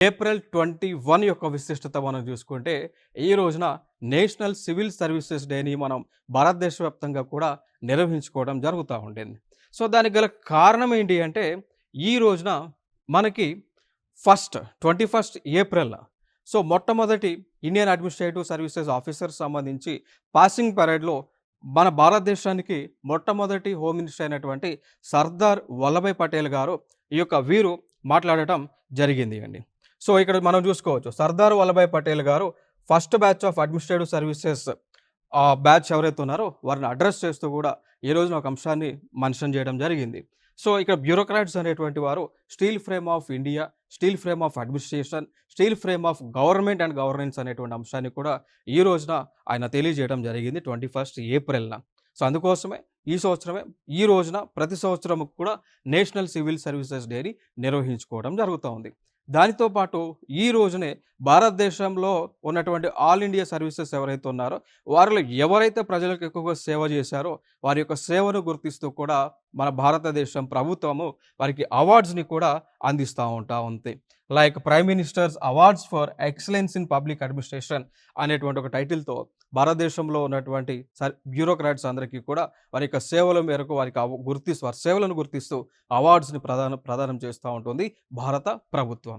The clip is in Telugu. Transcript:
ఏప్రిల్ 21 యొక్క విశిష్టత మనం చూసుకుంటే, ఈ రోజున నేషనల్ సివిల్ సర్వీసెస్ డేని మనం భారతదేశ వ్యాప్తంగా కూడా నిర్వహించుకోవడం జరుగుతా ఉండింది. సో, దానికి గల కారణం ఏంటి అంటే, ఈ రోజున మనకి 21 ఏప్రిల్ సో, మొట్టమొదటి ఇండియన్ అడ్మినిస్ట్రేటివ్ సర్వీసెస్ ఆఫీసర్ సంబంధించి పాసింగ్ పరేడ్‌లో మన భారతదేశానికి మొట్టమొదటి హోమ్ మినిస్టర్ అయినటువంటి సర్దార్ వల్లభాయ్ పటేల్ గారు ఈ యొక్క వీరు మాట్లాడటం జరిగింది అండి. సో, ఇక్కడ మనం చూసుకోవచ్చు. సర్దార్ వల్లభాయ్ పటేల్ గారు first batch of administrative services batch ఎవరైతే ఉన్నారో వారిని అడ్రెస్ చేస్తూ కూడా ఈ రోజున ఒక అంశాన్ని మెన్షన్ చేయడం జరిగింది. సో, ఇక్కడ బ్యూరోక్రాట్స్ అనేటువంటి వారు steel frame of India, steel frame of administration, steel frame of government and governance అనేటువంటి అంశాన్ని కూడా ఈ రోజున ఆయన తెలియజేయడం జరిగింది 21 ఏప్రిల్‌న. సో, అందుకోసమే ఈ సంవత్సరమే ఈ రోజున ప్రతి సంవత్సరం కూడా నేషనల్ సివిల్ సర్వీసెస్ డేని నిర్వహించుకోవడం జరుగుతూ ఉంది. దానితో పాటు ఈ రోజునే భారతదేశంలో ఉన్నటువంటి ఆల్ ఇండియా సర్వీసెస్ ఎవరైతే ఉన్నారో వారిలో ఎవరైతే ప్రజలకు ఎక్కువగా సేవ చేశారో వారి యొక్క సేవను గుర్తిస్తూ కూడా మన భారతదేశం ప్రభుత్వము వారికి అవార్డ్స్‌ని కూడా అందిస్తూ ఉంది. Like prime ministers awards for excellence in public administration అనేటువంటి ఒక టైటిల్‌తో భారతదేశంలో ఉన్నటువంటి బ్యూరోక్రాట్స్ అందరికీ కూడా వారి యొక్క సేవల మేరకు వారికి వారి సేవలను గుర్తిస్తూ అవార్డ్స్‌ని ప్రదానం చేస్తూ ఉంటుంది భారత ప్రభుత్వం.